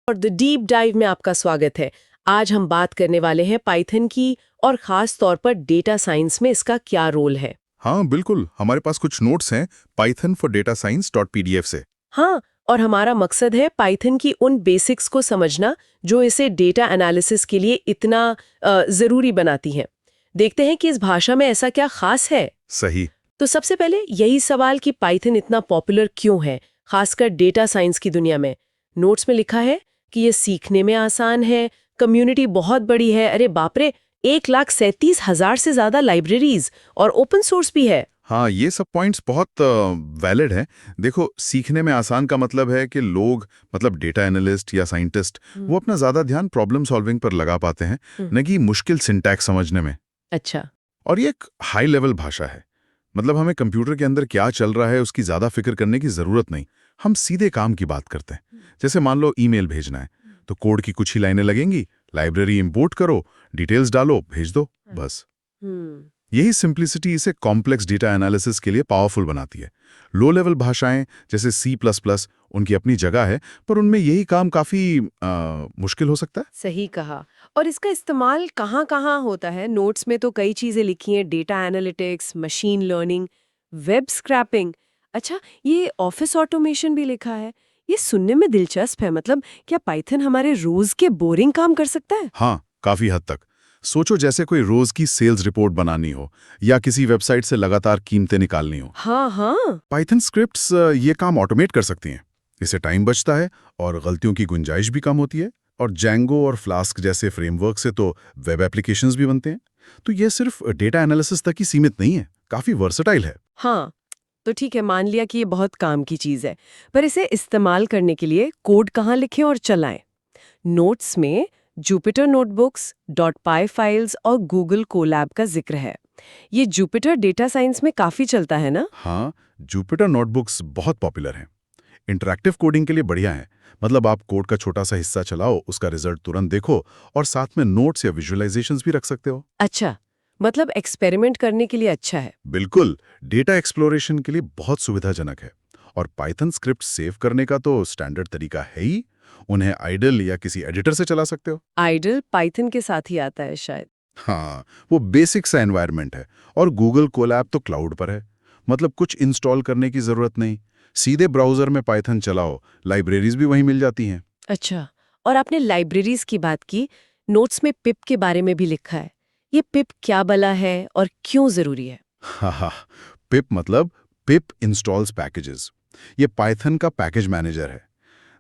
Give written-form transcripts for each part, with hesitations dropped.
और the deep dive में आपका स्वागत है। आज हम बात करने वाले हैं पाइथन की और खास तौर पर डेटा साइंस में इसका क्या रोल है। हाँ बिल्कुल, हमारे पास कुछ नोट्स हैं python4datascience.pdf से। हाँ, और हमारा मकसद है पाइथन की उन बेसिक्स को समझना जो इसे डेटा एनालिसिस के लिए इतना जरूरी बनाती हैं। देखते हैं कि इस भाषा में ऐसा क्या खास है। सही। तो सबसे पहले यही सवाल कि पाइथन इतना पॉपुलर क्यों है, खासकर डेटा साइंस की दुनिया में। नोट्स में लिखा है कि ये सीखने में आसान है, कम्युनिटी बहुत बड़ी है, अरे बाप रे, 1,37,000 से ज्यादा लाइब्रेरीज और ओपन सोर्स भी है। हाँ, ये सब पॉइंट्स बहुत वैलिड हैं। देखो, सीखने में आसान का मतलब है कि लोग, मतलब डेटा एनालिस्ट या साइंटिस्ट, वो अपना ज़्यादा ध्यान प्रॉब्लम सॉल्विंग पर लगा पाते हैं, न कि मुश्किल सिंटैक्स समझने में। अच्छा। और ये एक हाई लेवल भाषा है। मतलब हमें कंप्यूटर के अंदर क्या चल रहा है उसकी ज़्यादा फिक्र करने की ज़रूरत नहीं। हम सीधे काम की बात करते हैं। जैसे मान लो ईमेल भेजना है, तो कोड की कुछ ही लाइनें लगेंगी, लाइब्रेरी इंपोर्ट करो, डिटेल्स डालो, भेज दो, बस। यही सिंप्लिसिटी इसे कॉम्प्लेक्स डेटा एनालिसिस के लिए पावरफुल बनाती है। लो लेवल भाषाएं जैसे C++, उनकी अपनी जगह है, पर उनमें यही काम काफ़ी मुश्किल हो सकता है। सही कहा। और इसका इस्तेमाल कहाँ कहाँ होता है? नोट्स में तो कई चीजें लिखी हैं, data analytics, machine learning, web scrapping. अच्छा, ये ऑफिस ऑटोमेशन भी लिखा है। ये सुनने में दिलचस्प है। मतलब क्या पाइथन हमारे रोज के बोरिंग काम कर सकता है? हाँ, काफ़ी हद तक। सोचो जैसे कोई रोज़ की सेल्स रिपोर्ट बनानी हो या किसी वेबसाइट से लगातार कीमतें निकालनी हो। हाँ हाँ। पाइथन स्क्रिप्ट्स ये काम ऑटोमेट कर सकती हैं। इससे टाइम बचता है और गलतियों की गुंजाइश भी कम होती है। और जैंगो और फ्लास्क जैसे फ्रेमवर्क से तो वेब एप्लीकेशंस भी बनते हैं। तो ये सिर्फ डेटा एनालिसिस तक ही सीमित नहीं है, काफ़ी वर्सेटाइल है। हाँ, तो ठीक है, मान लिया कि ये बहुत काम की चीज है। पर इसे इस्तेमाल करने के लिए कोड कहाँ लिखें और चलाएं? नोट्स में जुपिटर नोटबुक्स, डॉट पाई फाइल्स और गूगल कोलैब का जिक्र है। ये जुपिटर डेटा साइंस में काफी चलता है ना? हाँ, जुपिटर नोटबुक्स बहुत पॉपुलर हैं। इंटरैक्टिव कोडिंग के लिए बढ़िया है। मतलब आप कोड का छोटा सा हिस्सा चलाओ, उसका रिजल्ट तुरंत देखो और साथ में नोट्स या विजुअलाइजेशंस भी रख सकते हो। अच्छा, मतलब एक्सपेरिमेंट करने के लिए अच्छा है। बिल्कुल, डेटा एक्सप्लोरेशन के लिए बहुत सुविधाजनक है। और पाइथन स्क्रिप्ट सेव करने का तो स्टैंडर्ड तरीका है ही। उन्हें आइडल या किसी एडिटर से चला सकते हो। आइडल पाइथन के साथ ही आता है शायद। हाँ, वो बेसिक सा एनवायरनमेंट है। और गूगल कोलैब तो क्लाउड पर है। मतलब कुछ इंस्टॉल करने की जरूरत नहीं, सीधे ब्राउजर में पाइथन चलाओ, लाइब्रेरीज भी वहीं मिल जाती हैं। अच्छा, और आपने लाइब्रेरीज की बात की, नोट्स में पिप के बारे में भी लिखा है। ये पिप क्या भला है और क्यों जरूरी है? हाँ हाँ, पिप मतलब पिप इंस्टॉल्स पैकेजेस। ये पाइथन का पैकेज मैनेजर है।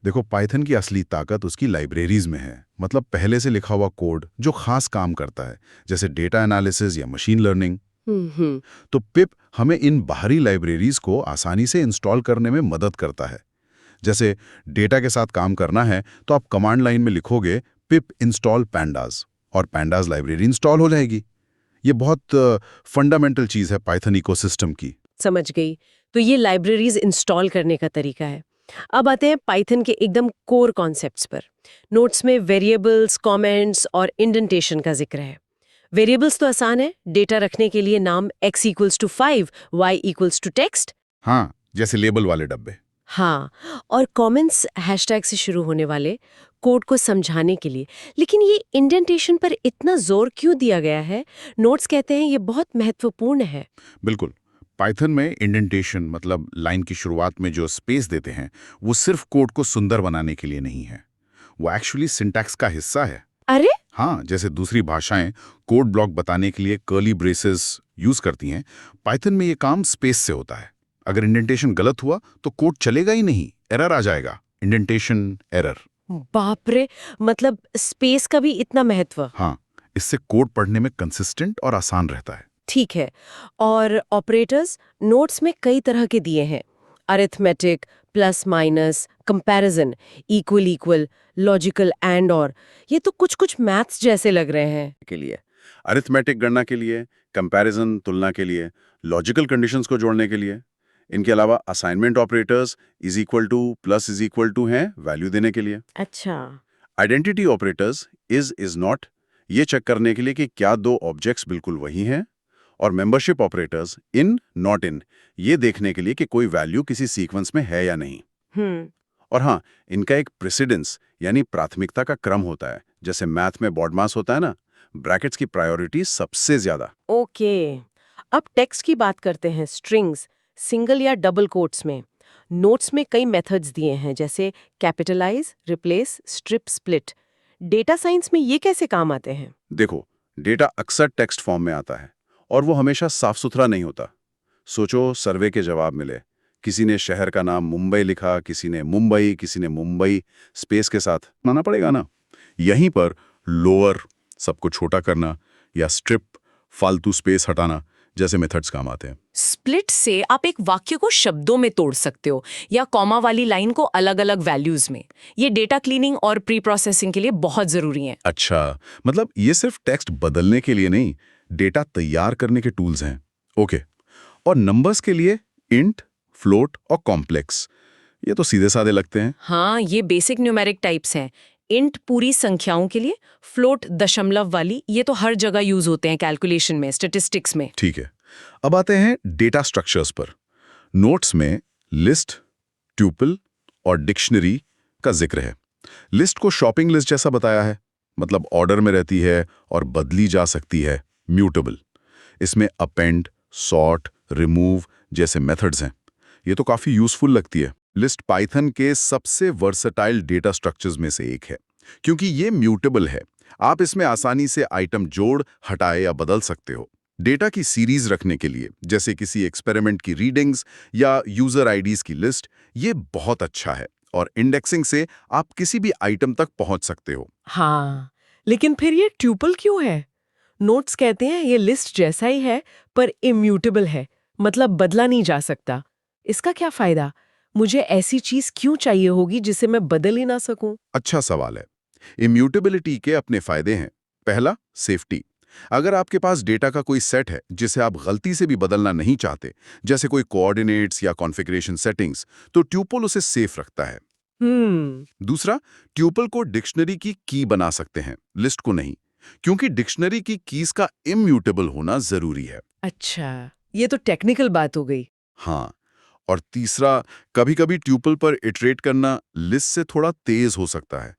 देखो, पाइथन की असली ताकत उसकी लाइब्रेरीज में है। मतलब पहले से लिखा हुआ कोड जो खास काम करता है, जैसे डेटा एनालिसिस या मशीन लर्निंग। हम्म। तो पिप हमें इन बाहरी लाइब्रेरीज को आसानी से इंस्टॉल करने में मदद करता है। जैसे डेटा के साथ काम करना है तो आप कमांड लाइन में लिखोगे पिप इंस्टॉल पैंडाज और पैंडाज लाइब्रेरी इंस्टॉल हो जाएगी। ये बहुत फंडामेंटल चीज है पाइथन इकोसिस्टम की। समझ गई। तो ये लाइब्रेरीज इंस्टॉल करने का तरीका है। अब आते हैं पाइथन के एकदम कोर कॉन्सेप्ट्स पर। नोट्स में वेरिएबल्स, कमेंट्स और इंडेंटेशन का जिक्र है। वेरिएबल्स तो आसान है, डेटा रखने के लिए नाम x=5, y=text। हाँ, जैसे लेबल वाले डब्बे। हाँ, और कमेंट्स हैशटैग से शुरू होने वाले, कोड को समझाने के लिए। लेकिन ये इंडेंटेशन पर इतना जोर क्यों दिया गया है? नोट्स कहते हैं ये बहुत महत्वपूर्ण है। बिल्कुल, पाइथन में इंडेंटेशन मतलब लाइन की शुरुआत में जो स्पेस देते हैं, वो सिर्फ कोड को सुंदर बनाने के लिए नहीं है। वो एक्चुअली सिंटैक्स का हिस्सा है। अरे, हाँ, जैसे दूसरी भाषाएं कोड ब्लॉक बताने के लिए कर्ली ब्रेसेस यूज करती हैं, पाइथन में ये काम स्पेस से होता है। अगर इंडेंटेशन गलत हुआ तो कोड चलेगा ही नहीं, एरर आ जाएगा। Indentation error. बाप रे, मतलब स्पेस का भी इतना महत्व। हाँ, इससे कोड पढ़ने में कंसिस्टेंट और आसान रहता है। ठीक है। और ऑपरेटर्स नोट्स में कई तरह के दिए हैं। Arithmetic, plus minus, comparison, equal equal, logical and और। ये तो कुछ कुछ मैथ्स जैसे लग रहे हैं। के लिए अरिथमेटिक गणना के लिए, कंपैरिजन तुलना के लिए, लॉजिकल कंडीशंस को जोड़ने के लिए। इनके अलावा assignment operators is equal to plus is equal to हैं वैल्यू देने के लिए। अच्छा। आइडेंटिटी ऑपरेटर्स इज नॉट, ये चेक करने के लिए कि क्या दो ऑब्जेक्ट्स बिल्कुल वही हैं। और membership operators in not in, ये देखने के लिए कि कोई वैल्यू किसी सीक्वेंस में है या नहीं। हम्म। और हाँ, इनका एक प्रेसिडेंस यानी प्राथमिकता का क्रम होता है। जैसे मैथ में बॉड मास होता है ना, ब्रैकेट्स की प्रायोरिटी सबसे ज्यादा। ओके। अब टेक्स्ट की बात करते हैं, स्ट्रिंग्स, सिंगल या डबल कोट्स में। नोट्स में कई मेथड्स दिए हैं, जैसे capitalise, replace, strip, split. Data science में ये कैसे काम आते हैं? देखो, डेटा अक्सर टेक्स्ट फॉर्म में आता है और वो हमेशा साफ सुथरा नहीं होता। सोचो, सर्वे के जवाब मिले, किसी ने शहर का नाम मुंबई लिखा, किसी ने मुंबई स्पेस के साथ, मानना पड़ेगा ना। यहीं पर लोअर सबको छोटा करना या स्ट्रिप फालतू स्पेस हटाना जैसे मेथड्स काम आते हैं। स्प्लिट से आप एक वाक्य को शब्दों में तोड़ सकते हो या कॉमा वाली लाइन को अलग अलग वैल्यूज में। ये डेटा क्लीनिंग और प्री प्रोसेसिंग के लिए बहुत जरूरी है। अच्छा, मतलब ये सिर्फ टेक्स्ट बदलने के लिए नहीं, डेटा तैयार करने के टूल्स हैं। ओके। और नंबर्स के लिए इंट, फ्लोट और कॉम्प्लेक्स, ये तो सीधे साधे लगते हैं। हाँ, ये बेसिक न्यूमेरिक टाइप्स हैं। इंट पूरी संख्याओं के लिए, फ्लोट दशमलव वाली, ये तो हर जगह यूज होते हैं कैलकुलेशन में, स्टैटिस्टिक्स में। ठीक है, अब आते हैं डेटा स्ट्रक्चर्स पर। नोट्स में लिस्ट, ट्यूपल और डिक्शनरी का जिक्र है। लिस्ट को शॉपिंग लिस्ट जैसा बताया है, मतलब ऑर्डर में रहती है और बदली जा सकती है, म्यूटेबल। इसमें अपेंड, सॉर्ट, रिमूव जैसे मेथड्स हैं। ये तो काफी यूजफुल लगती है। लिस्ट पाइथन के सबसे वर्सेटाइल डेटा स्ट्रक्चर्स में से एक है, क्योंकि ये म्यूटेबल है। आप इसमें आसानी से आइटम जोड़, हटाए या बदल सकते हो। डेटा की सीरीज रखने के लिए, जैसे किसी एक्सपेरिमेंट की रीडिंग्स या यूजर आईडीज की लिस्ट, ये बहुत अच्छा है। और इंडेक्सिंग से आप किसी भी आइटम तक पहुंच सकते हो। हाँ, लेकिन फिर ये ट्यूपल क्यों है? नोट्स कहते हैं ये लिस्ट जैसा ही है पर इम्यूटेबल है, मतलब बदला नहीं जा सकता। इसका क्या फायदा? मुझे ऐसी चीज क्यों चाहिए होगी जिसे मैं बदल ही ना सकूं? अच्छा सवाल है। इम्यूटेबिलिटी के अपने फायदे हैं। पहला, सेफ्टी। अगर आपके पास डेटा का कोई सेट है जिसे आप गलती से भी बदलना नहीं चाहते, जैसे कोई कोऑर्डिनेट्स या कॉन्फ़िगरेशन सेटिंग्स, तो ट्यूपल उसे सेफ रखता है। दूसरा, ट्यूपल को डिक्शनरी की की बना सकते हैं, लिस्ट को नहीं, क्योंकि डिक्शनरी की कीज का इम्यूटेबल होना जरूरी है। अच्छा, ये तो टेक्निकल बात हो गई। हाँ, और तीसरा, कभी-कभी ट्यूपल पर इटरेट करना लिस्ट से थोड़ा तेज हो सकता है।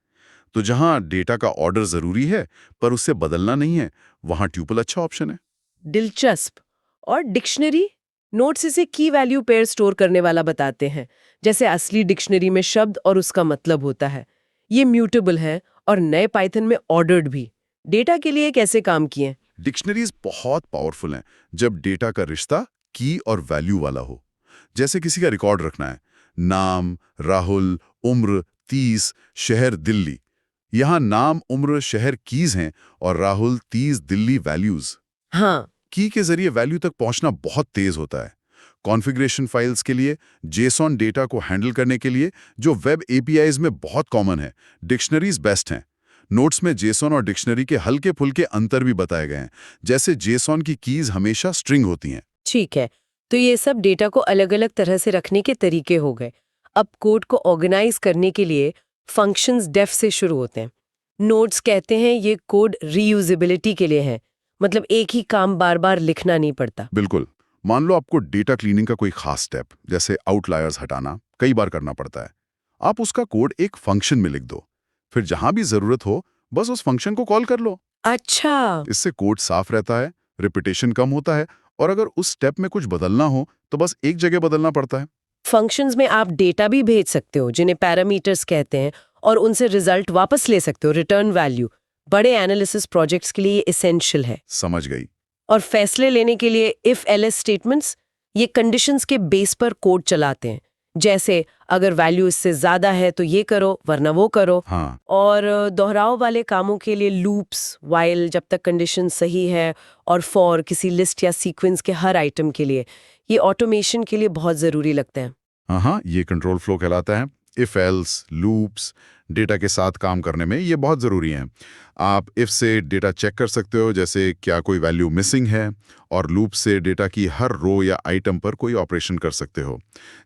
तो जहां डेटा का ऑर्डर जरूरी है पर उससे बदलना नहीं है, वहां ट्यूपल अच्छा ऑप्शन है। दिलचस्प। और डिक्शनरी? नोट्स इसे की वैल्यू पेयर स्टोर करने वाला बताते हैं, जैसे असली डिक्शनरी में शब्द और उसका मतलब होता है। ये म्यूटेबल है और नए पाइथन में ऑर्डर्ड भी। डेटा के लिए कैसे काम किए? डिक्शनरीज बहुत पावरफुल हैं जब डेटा का रिश्ता की और वैल्यू वाला हो। जैसे किसी का रिकॉर्ड रखना है, नाम राहुल, उम्र 30, शहर दिल्ली। यहाँ नाम, उम्र, शहर कीज हैं और राहुल 30, दिल्ली वैल्यूज। हाँ, की के जरिए वैल्यू तक पहुंचना बहुत तेज होता है। कॉन्फ़िगरेशन फाइल्स के लिए, जेसॉन डेटा को हैंडल करने के लिए, जो वेब एपीआईज में बहुत कॉमन है, डिक्शनरीज बेस्ट हैं। नोट्स में जेसॉन और डिक्शनरी के हल्के फुल्के अंतर भी बताए गए हैं, जैसे जेसॉन की कीज हमेशा स्ट्रिंग होती हैं। ठीक है। तो ये सब डेटा को अलग-अलग तरह से रखने के तरीके हो गए। अब कोड को ऑर्गेनाइज करने के लिए फंक्शंस डेफ से शुरू होते हैं। नोट्स कहते हैं ये कोड रीयूजेबिलिटी के लिए है, मतलब एक ही काम बार-बार लिखना नहीं पड़ता। बिल्कुल। मान लो आपको डेटा क्लीनिंग का कोई खास स्टेप, जैसे आउटलायर्स हटाना, कई बार करना पड़ता है। आप उसका कोड एक फंक्शन में लिख दो, फिर जहां भी जरूरत हो बस उस फंक्शन को कॉल कर लो। अच्छा, इससे कोड साफ रहता है, रिपीटेशन कम होता है, और अगर उस स्टेप में कुछ बदलना हो तो बस एक जगह बदलना पड़ता है। फंक्शंस में आप डेटा भी भेज सकते हो, जिन्हें पैरामीटर्स कहते हैं, और उनसे रिजल्ट वापस ले सकते हो, रिटर्न वैल्यू। बड़े एनालिसिस प्रोजेक्ट्स के लिए ये एसेंशियल है। समझ गई। और फैसले लेने के लिए इफ एलएस स्टेटमेंट्स, ये कंडीशंस के बेस पर कोड चलाते हैं। जैसे अगर वैल्यू इससे ज्यादा है तो ये करो, वरना वो करो। हाँ, और दोहराव वाले कामों के लिए लूप्स, व्हाइल जब तक कंडीशन सही है, और फॉर किसी लिस्ट या सीक्वेंस के हर आइटम के लिए। ये ऑटोमेशन के लिए बहुत जरूरी लगते हैं। हाँ, ये कंट्रोल फ्लो कहलाता है। इफ एल्स, लूप्स, डेटा के साथ काम करने में ये बहुत ज़रूरी हैं। आप इफ से डेटा चेक कर सकते हो, जैसे क्या कोई वैल्यू मिसिंग है, और लूप से डेटा की हर रो या आइटम पर कोई ऑपरेशन कर सकते हो,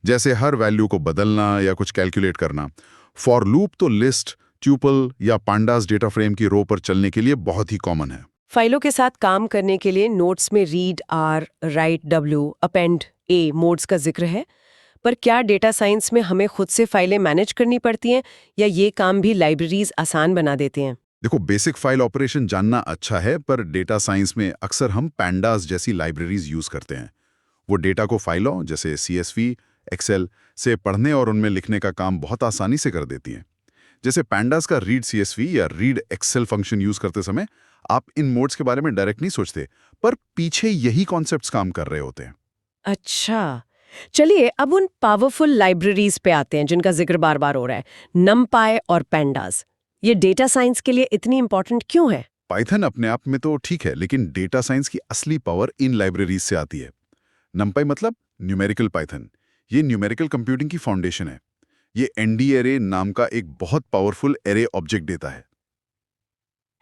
जैसे हर वैल्यू को बदलना या कुछ कैलकुलेट करना। फॉर लूप तो लिस्ट, ट्यूपल या पांडास डेटा फ्रेम की रो पर चलने के लिए बहुत ही कॉमन है। फाइलों के साथ काम करने के लिए नोट्स में read R, write W, append A modes का जिक्र है। पर क्या डेटा साइंस में हमें खुद से फाइलें मैनेज करनी पड़ती हैं या ये काम भी लाइब्रेरीज आसान बना देती हैं? देखो, बेसिक फाइल ऑपरेशन जानना अच्छा है, पर डेटा साइंस में अक्सर हम पैंडास जैसी लाइब्रेरीज यूज करते हैं। वो डेटा को फाइलों जैसे CSV, एक्सेल से पढ़ने और उनमें लिखने का काम बहुत आसानी से कर देती हैं। जैसे पैंडास का रीड CSV या रीड एक्सेल फंक्शन यूज करते समय आप इन मोड्स के बारे में डायरेक्ट नहीं सोचते, पर पीछे यही कॉन्सेप्ट्स काम कर रहे होते हैं। अच्छा, चलिए अब उन पावरफुल लाइब्रेरीज पे आते हैं जिनका जिक्र बार बार हो रहा है, नमपाई और पेंडास। ये डेटा साइंस के लिए इतनी इंपॉर्टेंट क्यों है? पाइथन अपने आप में तो ठीक है, लेकिन डेटा साइंस की असली पावर इन लाइब्रेरीज से आती है। नमपाई मतलब न्यूमेरिकल पाइथन। ये न्यूमेरिकल कंप्यूटिंग की फाउंडेशन है। ये ND एरे नाम का एक बहुत पावरफुल एरे ऑब्जेक्ट देता है।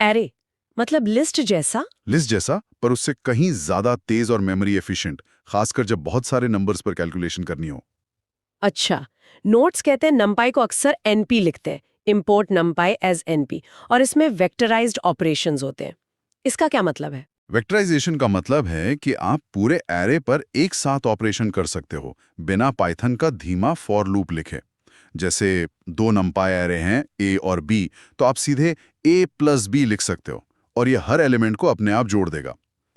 एरे मतलब लिस्ट जैसा? लिस्ट जैसा, पर उससे कहीं ज्यादा तेज और मेमोरी एफिशिएंट, खासकर जब बहुत सारे नंबर्स पर कैलकुलेशन करनी हो। अच्छा, नोट्स कहते हैं नमपाई को अक्सर NP लिखते हैं, इंपोर्ट नमपाई एज NP, और इसमें वेक्टराइज्ड ऑपरेशंस होते हैं। इसका क्या मतलब है? वेक्टराइजेशन का मतलब है कि आप पूरे एरे पर एक साथ ऑपरेशन कर सकते हो बिना पाइथन का धीमा फॉर लूप लिखे। जैसे 2 नमपाई एरे हैं A और B, तो आप सीधे A+B लिख सकते हो और ये हर एलिमेंट को अपने आप जोड़ देगा।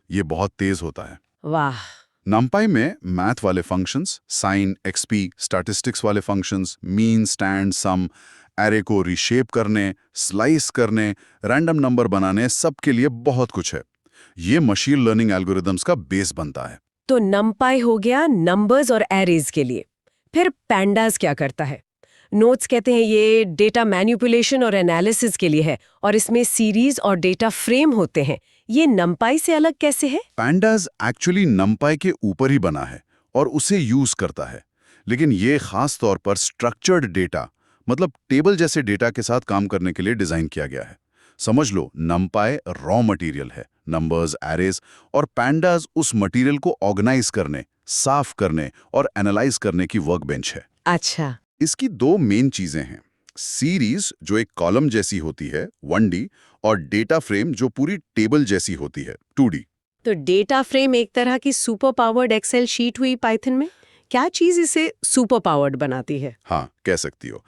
ये बहुत तेज होता है। वाह! नमपाई में मैथ वाले फंक्शंस, साइन, XP, स्टैटिस्टिक्स वाले फंक्शंस, मीन, स्टैंड, सम, एरे को रीशेप करने, स्लाइस करने, रैंडम नंबर बनाने, सबके लिए बहुत कुछ है। ये मशीन लर्निंग एल्गोरिदम्स का बेस बनता है। तो नमपाई हो गया नंबर्स और एरेज के लिए। फिर पैंडास क्या करता है? नोट्स कहते हैं ये डेटा मैनिपुलेशन और एनालिसिस के लिए है और इसमें सीरीज और डेटा फ्रेम होते हैं। ये नमपाई से अलग कैसे है? पैंडास एक्चुअली नमपाई के ऊपर ही बना है और उसे यूज करता है, लेकिन ये खास तौर पर स्ट्रक्चर्ड डेटा, मतलब टेबल जैसे डेटा के साथ काम करने के लिए डिजाइन किया गया है। समझ लो, नमपाई रॉ मटेरियल है, नंबर्स, एरेज, और पैंडास उस मटेरियल को ऑर्गेनाइज करने, साफ करने और एनालाइज करने की वर्कबेंच है। अच्छा, इसकी 2 मेन चीजें हैं, सीरीज जो एक कॉलम जैसी होती है 1D, और डेटा फ्रेम जो पूरी टेबल जैसी होती है 2D। तो डेटा फ्रेम एक तरह की सुपर पावर्ड एक्सेल शीट हुई पाइथन में। क्या चीज इसे सुपर पावर्ड बनाती है? हाँ, कह सकती हो।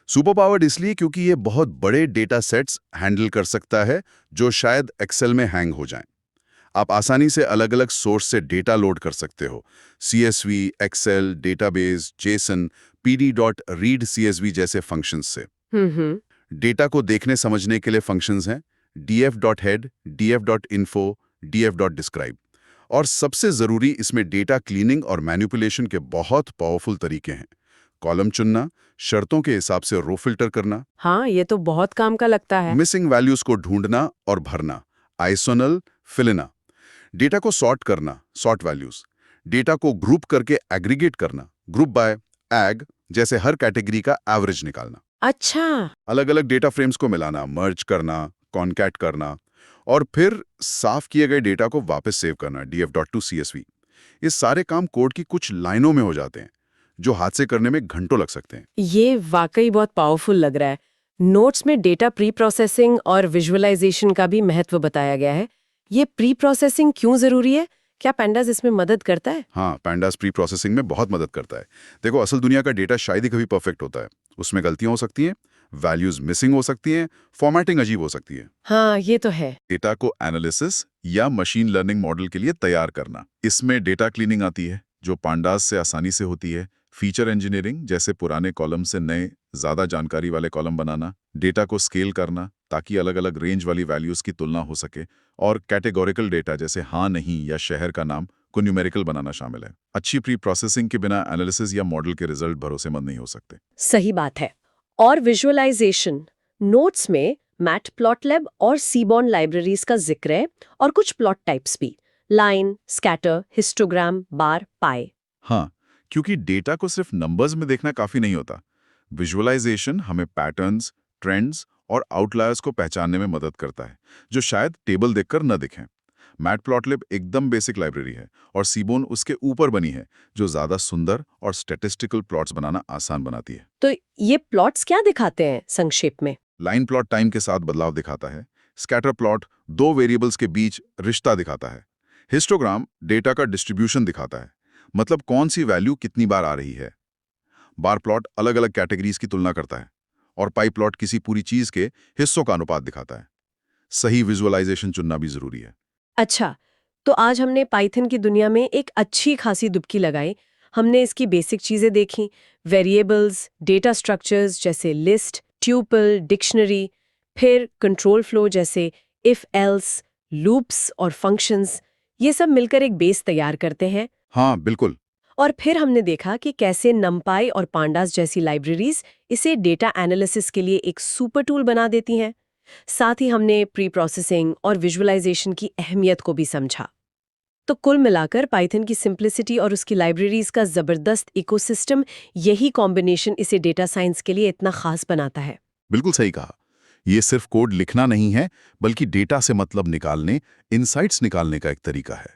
सुपर पावर्ड इसलिए क्योंकि ये बहुत बड़े डेटा सेट्स हैंडल कर सकता है जो शायद एक्सेल में हैंग हो जाएं। आप आसानी से अलग-अलग सोर्स से डेटा लोड कर सकते हो। CSV, excel, database, JSON, PD.read CSV जैसे फंक्शंस से। डेटा को देखने समझने के लिए फंक्शंस हैं df.head, df.info, df.describe। और सबसे जरूरी, इसमें डेटा क्लीनिंग और मैनिपुलेशन के बहुत पावरफुल तरीके हैं। कॉलम चुनना, शर्तों के हिसाब से रो फिल्टर करना, हाँ, ये तो बहुत काम का लगता है। मिसिंग वैल्यूज को ढूंढना और भरना, आइसोनल, फिलिना, डेटा को सॉर्ट करना, सॉर्ट वैल्यूज, डेटा को ग्रुप करके एग्रीगेट करना, ग्रुप बाय, एग, जैसे हर कैटेगरी का एवरेज निकालना, अच्छा, अलग अलग डेटा फ्रेम्स को मिलाना, मर्ज करना, कॉन्कैट करना, और फिर साफ किए गए डेटा को वापस सेव करना, df.to CSV। ये सारे काम कोड की कुछ लाइनों में हो जाते हैं, जो हाथ से करने में घंटों लग सकते हैं। ये वाकई बहुत पावरफुल लग रहा है। नोट्स में डेटा प्री प्रोसेसिंग और विजुअलाइजेशन का भी महत्व बताया गया है। ये प्री प्रोसेसिंग क्यों जरूरी है? क्या पैंडास इसमें मदद करता है? हाँ, पैंडास प्री प्रोसेसिंग में बहुत मदद करता है। देखो, असल दुनिया का डेटा शायद ही कभी परफेक्ट होता है। उसमें गलतियां हो सकती हैं, वैल्यूज मिसिंग हो सकती हैं, फॉर्मेटिंग अजीब हो सकती है। हाँ, ये तो है। डेटा को एनालिसिस या मशीन लर्निंग मॉडल के लिए तैयार करना, इसमें डेटा क्लीनिंग आती है, जो पैंडास से आसानी से होती है। फीचर इंजीनियरिंग, जैसे पुराने कॉलम से नए, ज्यादा जानकारी वाले कॉलम बनाना, डेटा को स्केल करना ताकि अलग अलग रेंज वाली वैल्यूज की तुलना हो सके, और कैटेगोरिकल डेटा जैसे हाँ, नहीं या शहर का नाम को न्यूमेरिकल बनाना शामिल है। अच्छी प्री प्रोसेसिंग के बिना एनालिसिस या मॉडल के रिजल्ट भरोसेमंद नहीं हो सकते। सही बात है। और विजुअलाइजेशन, नोट्स में मैटप्लॉटलिब और सीबॉर्न लाइब्रेरीज का जिक्र है और कुछ प्लॉट टाइप्स भी, लाइन, स्कैटर, हिस्टोग्राम, बार, पाई। हाँ, क्योंकि डेटा को सिर्फ नंबर्स में देखना काफी नहीं होता। विजुअलाइजेशन हमें पैटर्न्स, ट्रेंड्स और आउटलायर्स को पहचानने में मदद करता है, जो शायद टेबल देखकर न दिखें। मैटप्लॉटलिब एकदम बेसिक लाइब्रेरी है और सीबोर्न उसके ऊपर बनी है, जो ज्यादा सुंदर और स्टैटिस्टिकल प्लॉट्स बनाना आसान बनाती है। तो ये प्लॉट्स क्या दिखाते हैं संक्षेप में? लाइन प्लॉट टाइम के साथ बदलाव दिखाता है। स्कैटर प्लॉट 2 वेरिएबल्स के बीच रिश्ता दिखाता है। हिस्टोग्राम डेटा का डिस्ट्रीब्यूशन दिखाता है, मतलब कौन सी वैल्यू कितनी बार आ रही है। बार प्लॉट अलग अलग कैटेगरीज की तुलना करता है और पाई प्लॉट किसी पूरी चीज के हिस्सों का अनुपात दिखाता है। सही विजुअलाइजेशन चुनना भी जरूरी है। अच्छा, तो आज हमने पाइथन की दुनिया में एक अच्छी खासी डुबकी लगाई। हमने इसकी बेसिक चीजें देखी, वेरिएबल्स, डेटा स्ट्रक्चर्स जैसे लिस्ट, ट्यूपल, डिक्शनरी, फिर कंट्रोल फ्लो जैसे इफ एल्स, लूप्स और फंक्शंस। ये सब मिलकर एक बेस तैयार करते हैं। हाँ बिल्कुल। और फिर हमने देखा कि कैसे नमपाई और पांडास जैसी लाइब्रेरीज इसे डेटा एनालिसिस के लिए एक सुपर टूल बना देती हैं। साथ ही हमने प्री प्रोसेसिंग और विजुअलाइजेशन की अहमियत को भी समझा। तो कुल मिलाकर पाइथन की सिंप्लिसिटी और उसकी लाइब्रेरीज का जबरदस्त इकोसिस्टम, यही कॉम्बिनेशन इसे डेटा साइंस के लिए इतना खास बनाता है। बिल्कुल सही कहा। ये सिर्फ कोड लिखना नहीं है, बल्कि डेटा से मतलब निकालने, इनसाइट्स निकालने का एक तरीका है।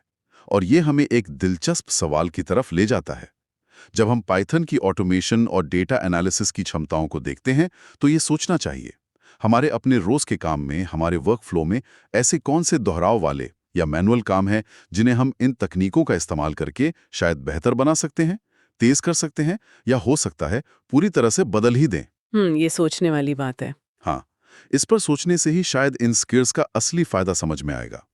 और ये हमें एक दिलचस्प सवाल की तरफ ले जाता है। जब हम पाइथन की ऑटोमेशन और डेटा एनालिसिस की क्षमताओं को देखते हैं, तो ये सोचना चाहिए, हमारे अपने रोज के काम में, हमारे वर्क फ्लो में ऐसे कौन से दोहराव वाले या मैनुअल काम हैं जिन्हें हम इन तकनीकों का इस्तेमाल करके शायद बेहतर बना सकते हैं, तेज कर सकते हैं, या हो सकता है पूरी तरह से बदल ही दें। ये सोचने वाली बात है। हाँ, इस पर सोचने से ही शायद इन स्किल्स का असली फायदा समझ में आएगा।